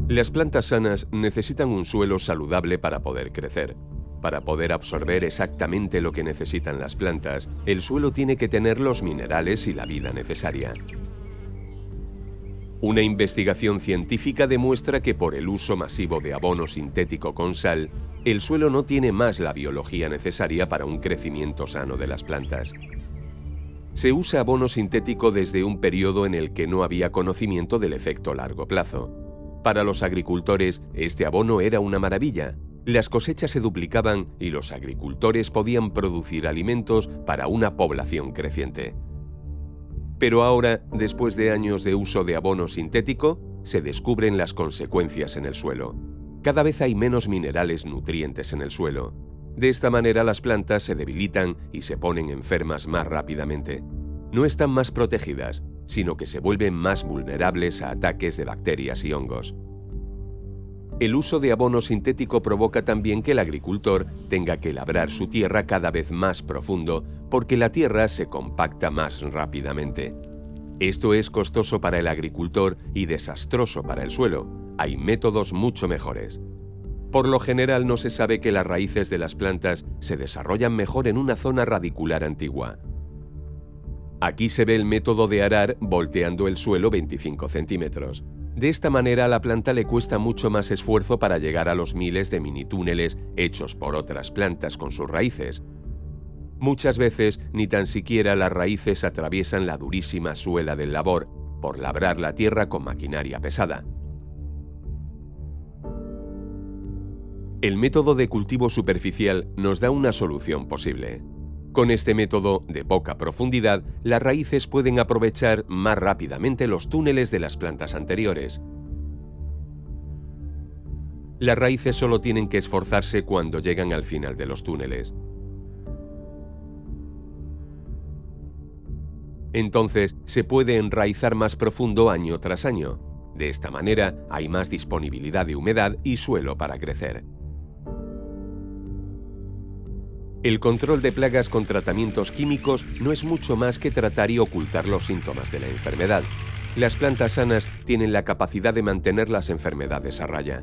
Las plantas sanas necesitan un suelo saludable para poder crecer. Para poder absorber exactamente lo que necesitan las plantas, el suelo tiene que tener los minerales y la vida necesaria. Una investigación científica demuestra que por el uso masivo de abono sintético con sal, el suelo no tiene más la biología necesaria para un crecimiento sano de las plantas. Se usa abono sintético desde un periodo en el que no había conocimiento del efecto a largo plazo. Para los agricultores, este abono era una maravilla. Las cosechas se duplicaban y los agricultores podían producir alimentos para una población creciente. Pero ahora, después de años de uso de abono sintético, se descubren las consecuencias en el suelo. Cada vez hay menos minerales nutrientes en el suelo. De esta manera las plantas se debilitan y se ponen enfermas más rápidamente. No están más protegidas, sino que se vuelven más vulnerables a ataques de bacterias y hongos. El uso de abono sintético provoca también que el agricultor tenga que labrar su tierra cada vez más profundo porque la tierra se compacta más rápidamente. Esto es costoso para el agricultor y desastroso para el suelo. Hay métodos mucho mejores. Por lo general no se sabe que las raíces de las plantas se desarrollan mejor en una zona radicular antigua. Aquí se ve el método de arar volteando el suelo 25 centímetros. De esta manera a la planta le cuesta mucho más esfuerzo para llegar a los miles de mini túneles hechos por otras plantas con sus raíces. Muchas veces ni tan siquiera las raíces atraviesan la durísima suela del labor por labrar la tierra con maquinaria pesada. El método de cultivo superficial nos da una solución posible. Con este método de poca profundidad, las raíces pueden aprovechar más rápidamente los túneles de las plantas anteriores. Las raíces solo tienen que esforzarse cuando llegan al final de los túneles. Entonces, se puede enraizar más profundo año tras año. De esta manera, hay más disponibilidad de humedad y suelo para crecer. El control de plagas con tratamientos químicos no es mucho más que tratar y ocultar los síntomas de la enfermedad. Las plantas sanas tienen la capacidad de mantener las enfermedades a raya.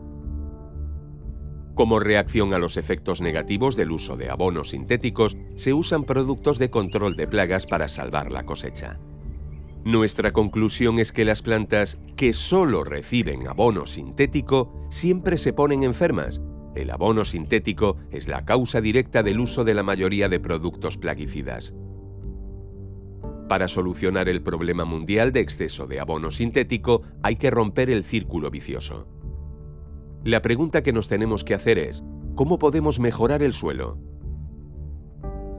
Como reacción a los efectos negativos del uso de abonos sintéticos, se usan productos de control de plagas para salvar la cosecha. Nuestra conclusión es que las plantas que solo reciben abono sintético siempre se ponen enfermas. El abono sintético es la causa directa del uso de la mayoría de productos plaguicidas. Para solucionar el problema mundial de exceso de abono sintético, hay que romper el círculo vicioso. La pregunta que nos tenemos que hacer es, ¿cómo podemos mejorar el suelo?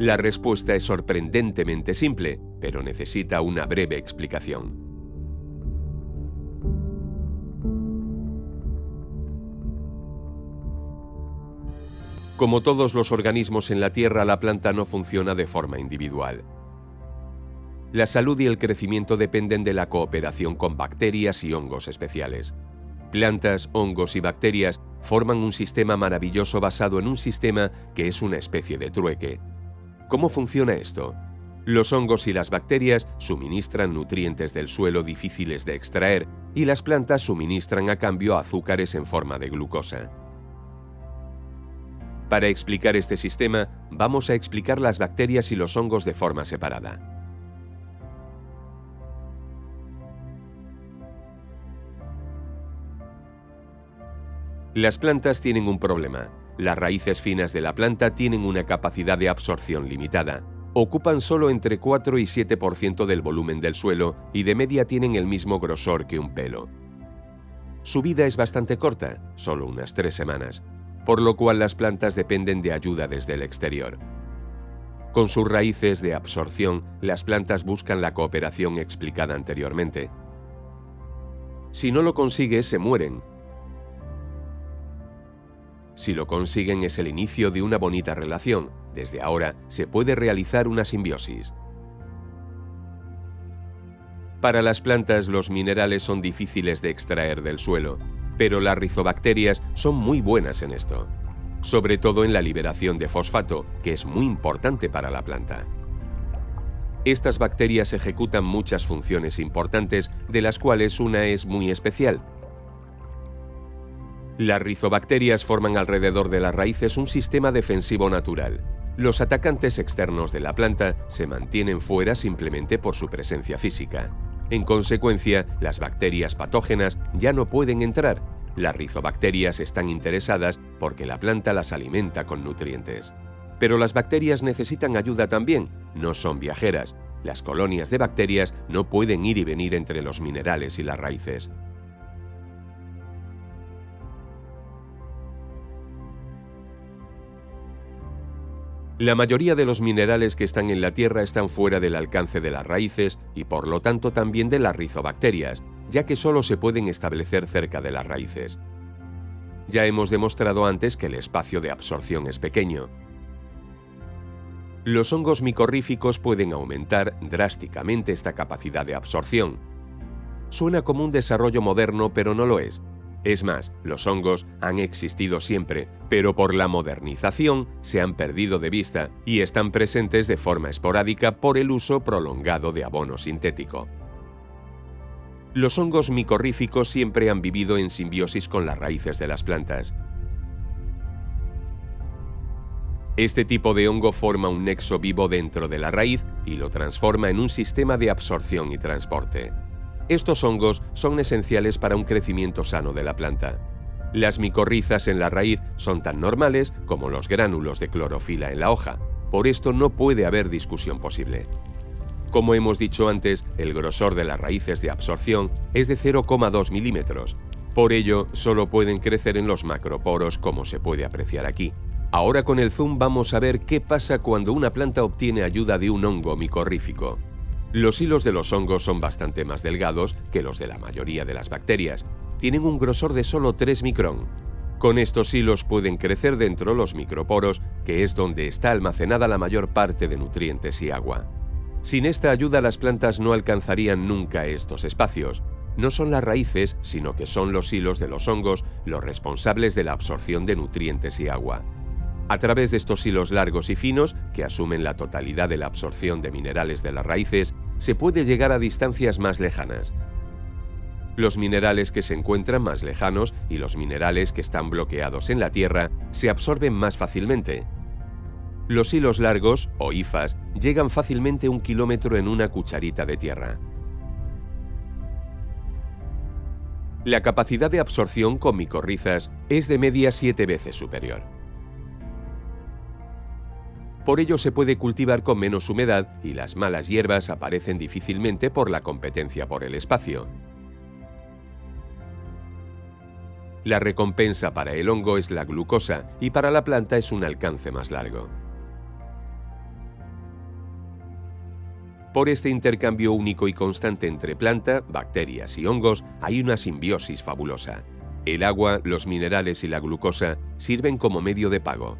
La respuesta es sorprendentemente simple, pero necesita una breve explicación. Como todos los organismos en la Tierra, la planta no funciona de forma individual. La salud y el crecimiento dependen de la cooperación con bacterias y hongos especiales. Plantas, hongos y bacterias forman un sistema maravilloso basado en un sistema que es una especie de trueque. ¿Cómo funciona esto? Los hongos y las bacterias suministran nutrientes del suelo difíciles de extraer y las plantas suministran a cambio azúcares en forma de glucosa. Para explicar este sistema, vamos a explicar las bacterias y los hongos de forma separada. Las plantas tienen un problema. Las raíces finas de la planta tienen una capacidad de absorción limitada. Ocupan solo entre 4 y 7% del volumen del suelo y de media tienen el mismo grosor que un pelo. Su vida es bastante corta, solo unas 3 semanas, por lo cual las plantas dependen de ayuda desde el exterior. Con sus raíces de absorción, las plantas buscan la cooperación explicada anteriormente. Si no lo consigue, se mueren. Si lo consiguen, es el inicio de una bonita relación. Desde ahora se puede realizar una simbiosis. Para las plantas, los minerales son difíciles de extraer del suelo, pero las rizobacterias son muy buenas en esto, sobre todo en la liberación de fosfato, que es muy importante para la planta. Estas bacterias ejecutan muchas funciones importantes, de las cuales una es muy especial. Las rizobacterias forman alrededor de las raíces un sistema defensivo natural. Los atacantes externos de la planta se mantienen fuera simplemente por su presencia física. En consecuencia, las bacterias patógenas ya no pueden entrar. Las rizobacterias están interesadas porque la planta las alimenta con nutrientes. Pero las bacterias necesitan ayuda también, no son viajeras. Las colonias de bacterias no pueden ir y venir entre los minerales y las raíces. La mayoría de los minerales que están en la Tierra están fuera del alcance de las raíces y por lo tanto también de las rizobacterias, ya que solo se pueden establecer cerca de las raíces. Ya hemos demostrado antes que el espacio de absorción es pequeño. Los hongos micorríficos pueden aumentar drásticamente esta capacidad de absorción. Suena como un desarrollo moderno, pero no lo es. Es más, los hongos han existido siempre, pero por la modernización se han perdido de vista y están presentes de forma esporádica por el uso prolongado de abono sintético. Los hongos micorríficos siempre han vivido en simbiosis con las raíces de las plantas. Este tipo de hongo forma un nexo vivo dentro de la raíz y lo transforma en un sistema de absorción y transporte. Estos hongos son esenciales para un crecimiento sano de la planta. Las micorrizas en la raíz son tan normales como los gránulos de clorofila en la hoja. Por esto no puede haber discusión posible. Como hemos dicho antes, el grosor de las raíces de absorción es de 0,2 milímetros. Por ello, solo pueden crecer en los macroporos, como se puede apreciar aquí. Ahora con el zoom vamos a ver qué pasa cuando una planta obtiene ayuda de un hongo micorrífico. Los hilos de los hongos son bastante más delgados que los de la mayoría de las bacterias. Tienen un grosor de solo 3 micrón. Con estos hilos pueden crecer dentro los microporos, que es donde está almacenada la mayor parte de nutrientes y agua. Sin esta ayuda las plantas no alcanzarían nunca estos espacios. No son las raíces, sino que son los hilos de los hongos los responsables de la absorción de nutrientes y agua. A través de estos hilos largos y finos, que asumen la totalidad de la absorción de minerales de las raíces, se puede llegar a distancias más lejanas. Los minerales que se encuentran más lejanos y los minerales que están bloqueados en la tierra se absorben más fácilmente. Los hilos largos, o hifas, llegan fácilmente 1 kilómetro en una cucharita de tierra. La capacidad de absorción con micorrizas es de media 7 veces superior. Por ello se puede cultivar con menos humedad y las malas hierbas aparecen difícilmente por la competencia por el espacio. La recompensa para el hongo es la glucosa y para la planta es un alcance más largo. Por este intercambio único y constante entre planta, bacterias y hongos hay una simbiosis fabulosa. El agua, los minerales y la glucosa sirven como medio de pago.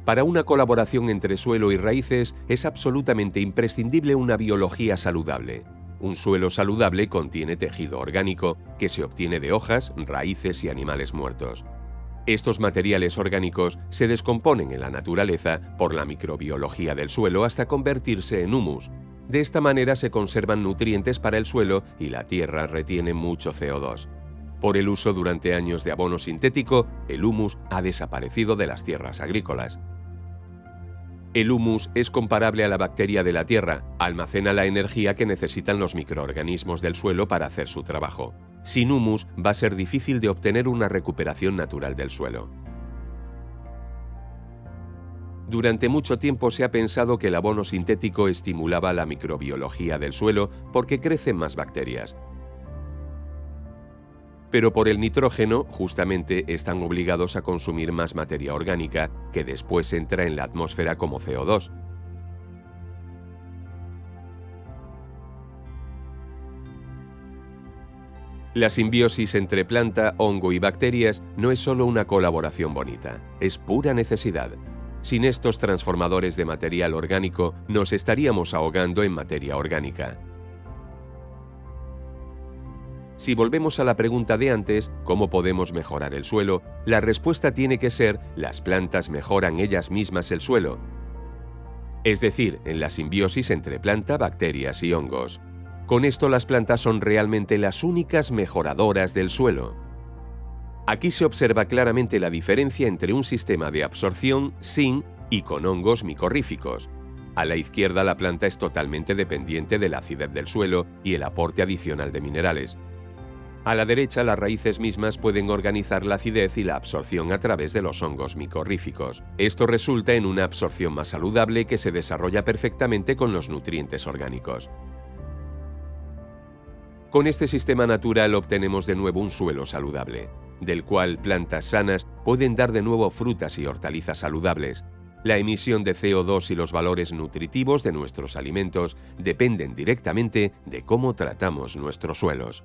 Para una colaboración entre suelo y raíces es absolutamente imprescindible una biología saludable. Un suelo saludable contiene tejido orgánico que se obtiene de hojas, raíces y animales muertos. Estos materiales orgánicos se descomponen en la naturaleza por la microbiología del suelo hasta convertirse en humus. De esta manera se conservan nutrientes para el suelo y la tierra retiene mucho CO2. Por el uso durante años de abono sintético, el humus ha desaparecido de las tierras agrícolas. El humus es comparable a la bacteria de la tierra, almacena la energía que necesitan los microorganismos del suelo para hacer su trabajo. Sin humus va a ser difícil de obtener una recuperación natural del suelo. Durante mucho tiempo se ha pensado que el abono sintético estimulaba la microbiología del suelo porque crecen más bacterias. Pero por el nitrógeno, justamente, están obligados a consumir más materia orgánica que después entra en la atmósfera como CO2. La simbiosis entre planta, hongo y bacterias no es solo una colaboración bonita, es pura necesidad. Sin estos transformadores de material orgánico, nos estaríamos ahogando en materia orgánica. Si volvemos a la pregunta de antes, ¿cómo podemos mejorar el suelo?, la respuesta tiene que ser: las plantas mejoran ellas mismas el suelo. es decir, en la simbiosis entre planta, bacterias y hongos. Con esto las plantas son realmente las únicas mejoradoras del suelo. Aquí se observa claramente la diferencia entre un sistema de absorción sin y con hongos micorríficos. A la izquierda la planta es totalmente dependiente de la acidez del suelo y el aporte adicional de minerales. A la derecha las raíces mismas pueden organizar la acidez y la absorción a través de los hongos micorríficos. Esto resulta en una absorción más saludable que se desarrolla perfectamente con los nutrientes orgánicos. Con este sistema natural obtenemos de nuevo un suelo saludable, del cual plantas sanas pueden dar de nuevo frutas y hortalizas saludables. La emisión de CO2 y los valores nutritivos de nuestros alimentos dependen directamente de cómo tratamos nuestros suelos.